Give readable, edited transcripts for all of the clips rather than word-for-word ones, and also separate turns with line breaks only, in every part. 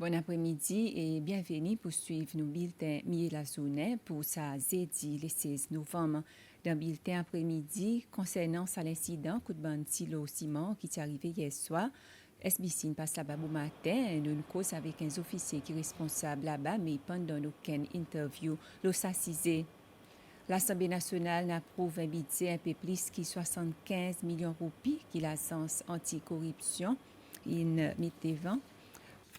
Bon après-midi et bienvenue pour suivre nos bulletins mi-la-journée pour sa jeudi le 16 novembre. Dans le bulletin après-midi, concernant l'incident coup de bande silo ciment qui est arrivé hier soir, SBC passe là-bas au matin, nous cause avec un officier qui est responsable là-bas, mais pendant aucune interview, l'eau s'assisait. L'Assemblée nationale approuve un budget un peu plus que 75 millions de roupies qui l'agence anticorruption in devant.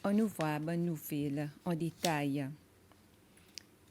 On nous voit bonne nouvelle en détail.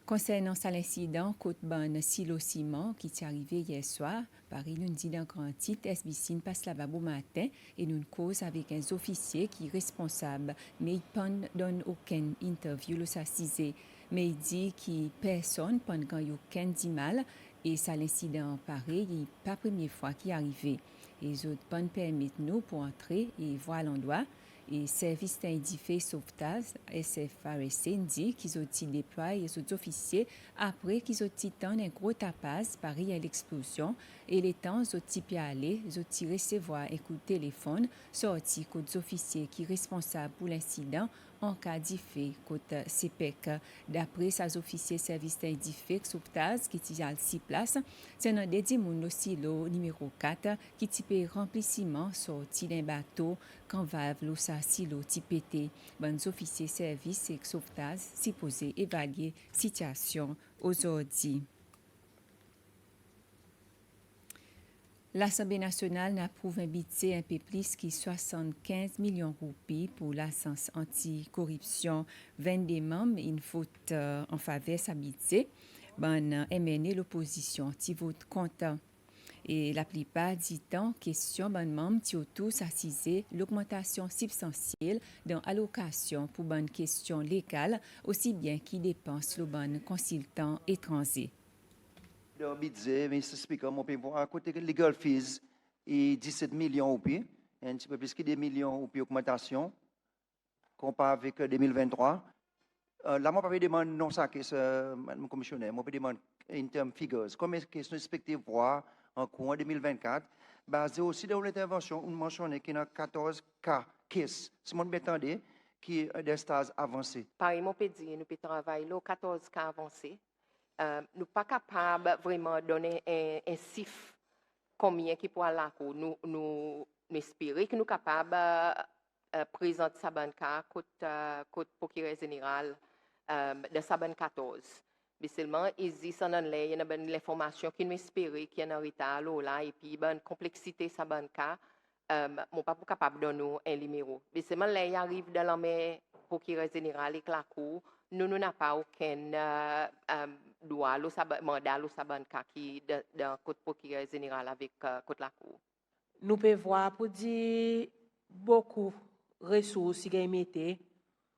Concernant l'incident côte bonne silo ciment qui est arrivé hier soir, Paris nous dit dans grand titre, SBC passe là-bas au matin et nous cause avec un officier qui est responsable, mais il ne donne aucune interview le s'assisé. Mais il dit que personne pendant aucun dit mal et ça l'incident pareil, il n'est pas la première fois qu'il est arrivé. Et les autres ne permettent nous pour entrer et voir l'endroit. Et service d'indiffé sauvetage SFRC dit qu'ils ont déployé les officiers après qu'ils ont tenté un gros tapage par l'explosion et les temps ils ont aller, ils ont recevoir un coup de téléphone sorti côté officiers qui est responsable pour l'incident en cas d'effet côté CPEC. D'après ces officiers service d'indiffé sauvetage qui est à 6 places, c'est un dédié au silo numéro 4 qui type remplissement sorti d'un bateau quand valve l'eau silo tipété. Bonnes officiers service et sauvetage supposé évaluer situation aujourd'hui. L'Assemblée nationale approuve un budget un peu plus que 75 millions de roupies pour l'agence anticorruption. 22 membres, une vote en faveur de ce budget. Bon, émené l'opposition, qui vote contre. Et la plupart du temps, question bon membre qui autour s'assiser l'augmentation substantielle dans l'allocation pour bonne question légale, aussi bien qui dépense le bon consultant étranger.
Le budget, Mr. Speaker, mon pays, à côté de legal fees, et 17 millions ou plus, un petit peu plus que des millions ou plus d'augmentation, comparé avec 2023. Là, moi, je demande non ça que Madame Commissionnaire, moi, je demande in terms figures, comme est-ce que nous expectons voir en cours 2024, basé aussi dans l'intervention, on mentionne qu'il y a 14 cas, cases, si on m'attendait, qui est des stades avancés.
Par exemple, nous pouvons travailler 14 cas avancés. Nous ne sommes pas capables vraiment de donner un chiffre combien qui pourra là. Nous espérons que nous sommes capables de présenter ça dans le procureur général de ça 14. Mais seulement, il existe l'information qui nous espère qui est en retard là, et puis une complexité ça dans cas. Nous pas capable de donner un numéro. Mais seulement, là, il arrive dans la main procureur général et la cour. Nous n'avons pas aucun droit, mandat, qui dans le code procureur général avec code la cour.
Nous pouvons voir pour dire beaucoup de ressources qui ont été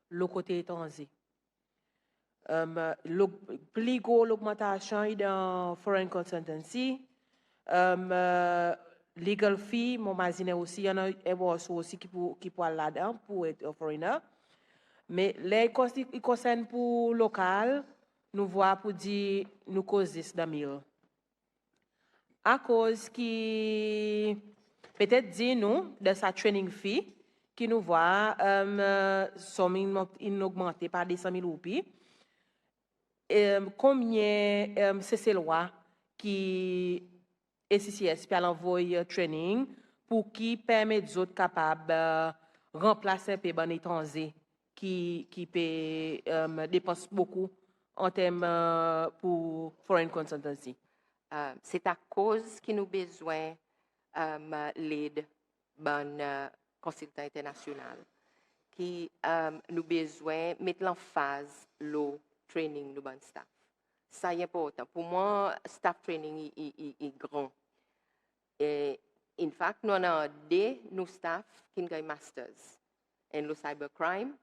le côté étranger. Plus grosse l'augmentation dans foreign consultancy, legal fee, mon imagine aussi, il y en a aussi qui pour là-dedans pour être foreigner. Mais les concernent pour local, nous voyons pour dire nous causes dans mille. À cause qui peut-être dit nous de sa training fee qui nous voit somme augmentée par 200 000 roupies. Combien c'est ces lois qui SCCS peut envoyer training pour qui permet aux autres capables de remplacer un peu les étrangers qui peut dépenser beaucoup en termes pour foreign consultancy.
C'est à cause que nous avons besoin l'aide d'un consultant international qui nous besoin de mettre en phase le training de bon staff. Ça est important. Pour moi, staff training est grand. Et, in fact, nous avons deux staff qui ont masters en le cybercrime,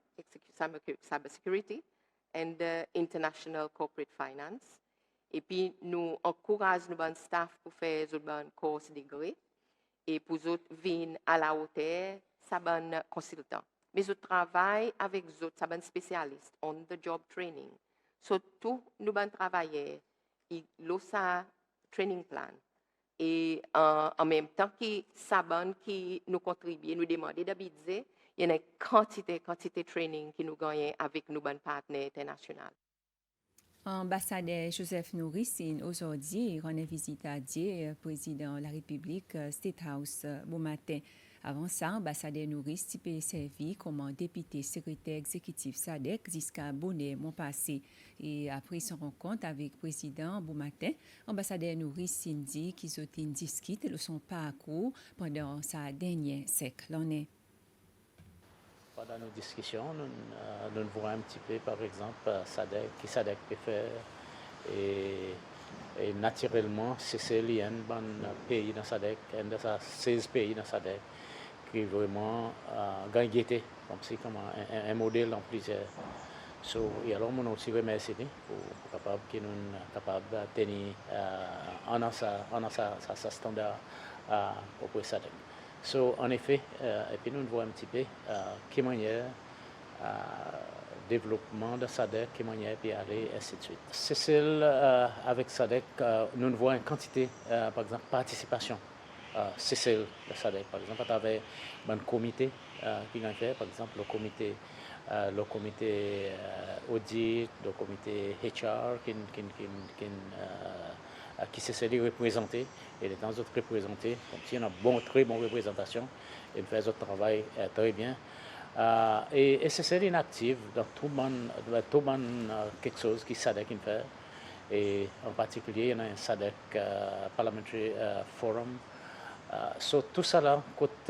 cyber security, and international corporate finance. Et puis, nous encourageons nos staff pour faire un cours degré et pour venir à la hauteur, ça bon consultant. Mais je travaille avec des spécialistes on the job training. Surtout, nous allons travailler et l'OSA training plan. Et en même temps, qui Saban qui nous contribue, nous demander d'habiter, il y a une quantité de training qui nous gagne avec nos bons partenaires internationaux.
Ambassadeur Joseph Nouris, aujourd'hui, rend visite à Dieu, président de la République, State House, bon matin. Avant ça, ambassadeur Nouris peut servir comme député secrétaire exécutif SADC jusqu'à Bonnet, mon passé. Et après son rencontre avec le président bon matin, ambassadeur Nouris dit qu'ils ont discuté de son parcours pendant sa dernière sec l'année.
Pendant nos discussions, nous voyons un petit peu, par exemple, SADC peut faire. Et naturellement, c'est un pays dans SADC, un de 16 pays dans SADC, qui vraiment gagné, comme si comme un modèle en plusieurs. Et alors, on aussi remercie pour capable que nous capable de tenir en sa standard auprès de SADC. En effet, et puis nous voyons un petit peu quelle manière développement de SADC, quelle manière puis aller, et ainsi de suite. C'est celle avec SADC, nous voyons une quantité, par exemple, participation. C'est celle de SADC, par exemple, à travers un comité qui a fait, par exemple, le comité audit, le comité HR qui s'essaie de représenter et les temps autres représentés, comme si on a très bonne représentation et fait notre travail très bien. Et c'est inactive dans tout le monde, quelque chose qui SADC fait. Et en particulier, il y a un SADC Parliamentary Forum. Tout ça là,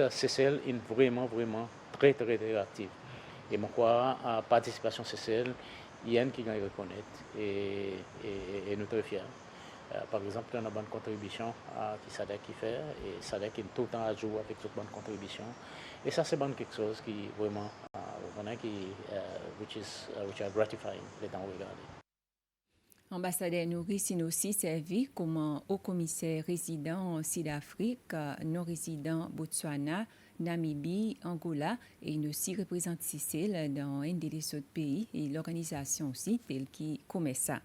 CCL est vraiment très active. Et moi, quoi, participation CCL, il y a un qui gagne reconnaître et nous sommes très fiers. Par exemple, on a une bonne contribution qui SADC qui fait et SADC est tout le temps à jouer avec toute bonne contribution. Et ça, c'est quelque chose qui vraiment, which are gratifying les temps regardés.
Ambassadeur Nouris aussi servi comme haut commissaire résident en Sud-Afrique, non résident Botswana, Namibie, Angola et il aussi représente Sicile dans un des autres pays et l'organisation aussi telle qui commet ça.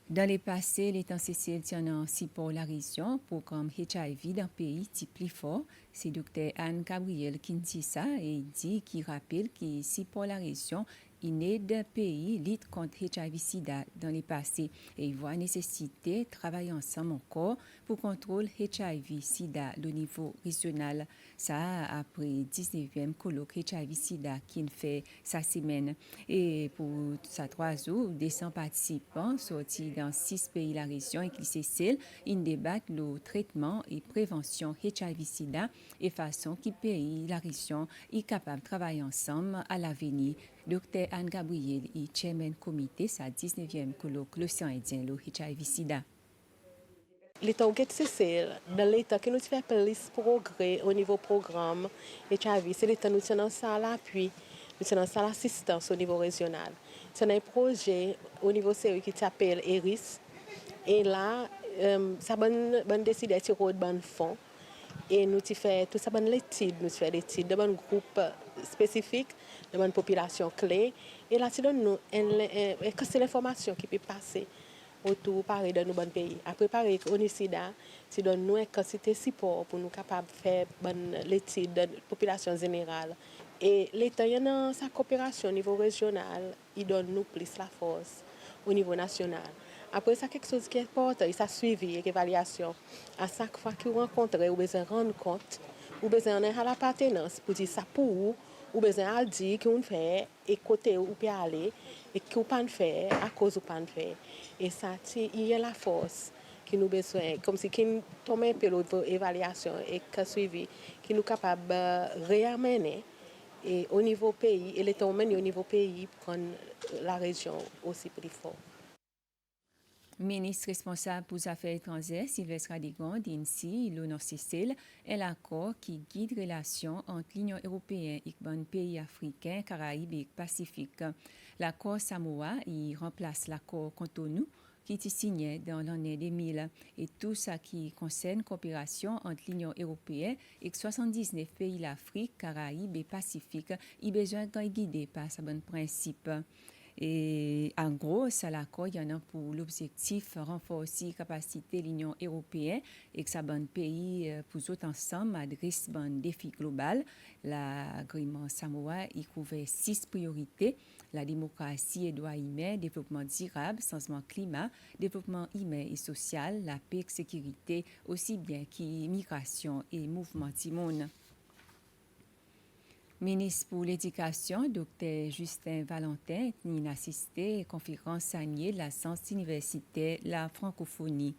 Dans le passé, l'État Sicile tient un support la région programme HIV dans le pays type plus fort. C'est Dr Anne Gabriel qui dit ça et dit qu'il rappelle que support la région il aide pays lutte contre HIV/SIDA dans le passé et il voit nécessité de travailler ensemble encore pour contrôler HIV/SIDA au niveau régional. Ça après 19e colloque HIV/SIDA qui fait sa semaine. Et pour ça 3 jours, 200 participants sortis dans 6 pays de la région et qui s'essayent, ils débattent le traitement et prévention HIV/SIDA et façon qui pays la région est capable de travailler ensemble à l'avenir. Dr Anne Gabriel est chairman comité sa 19e colloque l'océan Indien le HIV/SIDA.
L'État au Sicile, dans l'État qui nous fait plus progrès au niveau programme HIV, c'est l'État nous tient ça l'appui, nous tient ça l'assistance au niveau régional. C'est un projet au niveau sérieux qui s'appelle ERIS. Et là, ça va décider de tirer de fonds. Et nous faisons tout ça, l'étude, nous faisons l'étude de un groupe spécifique, de une population clé. Et là, c'est l'information qui peut passer autour pareil de nos bons pays. Après, pareil, au NICIDA, c'est donne nous une quantité de support pour nous capables de faire l'étude de la population générale. Et l'État, dans sa coopération au niveau régional, il donne nous plus la force au niveau national. Après, c'est quelque chose qui est important, ça suivi et évaluation. À chaque fois que vous rencontrez, vous besoin rendre compte, vous besoin d'avoir l'appartenance pour dire ça pour vous, vous besoin de dire qu'on fait et côté où peut aller et qu'on peut faire à cause où peut faire. Et ça, il y a la force qui nous besoin, comme si qui tombe un peu l'évaluation et que suivi, qui nous capable de réamener et au niveau pays et l'État au niveau pays pour la région aussi plus fort.
Ministre responsable pour les affaires étrangères, Sylvestre Radigan, d'INSI, le Nord-Sicile, est l'accord qui guide les relations entre l'Union européenne et les pays africains, Caraïbes et Pacifique. L'accord Samoa y remplace l'accord Cotonou qui était signé dans l'année 2000 et tout ça qui concerne coopération entre l'Union européenne et 79 pays d'Afrique, Caraïbes et Pacifique, y besoin d'être guidé par ce bon principe. Et en gros, ça l'accord, il y en a pour l'objectif renforcer la capacité de l'Union européenne et que ça bonne pays pour autres ensemble adresse un défi global. L'agrément Samoa y couvre 6 priorités: la démocratie et droits humains, développement durable, changement climat, développement humain et social, la paix et sécurité, aussi bien qu'immigration et mouvement Timon. Ministre pour l'Éducation, Dr. Justin Valentin, a assisté à la conférence annuelle de la science universitaire la francophonie.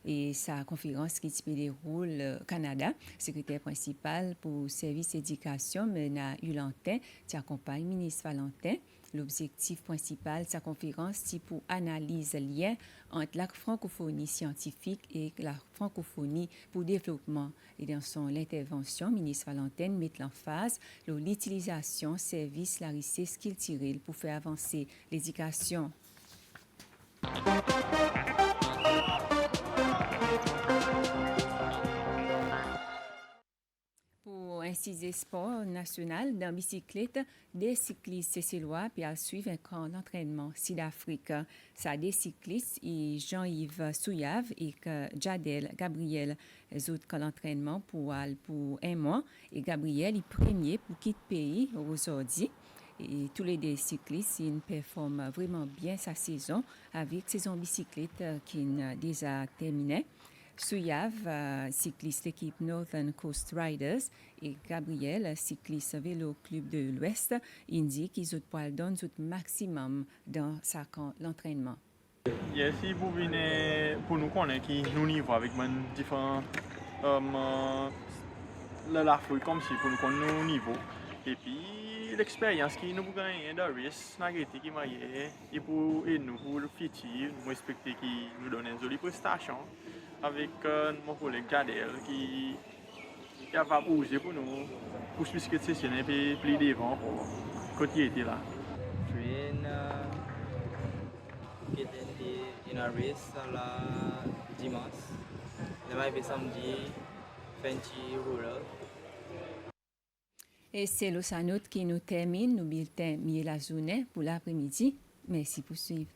Et sa conférence qui se déroule au Canada, secrétaire principal pour le service éducation, Mena Ulantin, qui accompagne le ministre Valentin. L'objectif principal de sa conférence, c'est pour analyser le lien entre la francophonie scientifique et la francophonie pour le développement. Et dans son intervention, le ministre Valentin met l'emphase sur l'utilisation de services la richesse culturelle pour faire avancer l'éducation. Pour inciser sport national dans la bicyclette, des cyclistes cécillois puis suivre un camp d'entraînement Sud-Afrique. Ça des cyclistes et Jean-Yves Souyave et Jadel Gabriel autres camp d'entraînement pour un mois et Gabriel est premier pour quitter le pays aujourd'hui. Et tous les deux cyclistes ils performent vraiment bien sa saison avec saison bicyclette qui est déjà terminée. Souyave, cycliste équipe Northern Coast Riders, et Gabriel, cycliste vélo club de l'Ouest, indique qu'ils donnent le maximum dans l'entraînement.
Si vous venez pour nous connaître qui nous niveau avec différents l'Afrique comme si pour nous connaître nos niveaux et puis l'expérience qui nous gagne dans risque négatif qui m'a et pour nous pour le futur nous respecter qui nous donne une jolie prestation avec mon collègue Jadel qui est capable de bouger pour nous pour ce que c'est session et puis plus devant quand il était là.
In a race la dimanche. Demain samedi, Fenty Rural.
Et c'est le Sanout qui nous termine nos bulletins Miel la journée pour l'après-midi. Merci pour suivre.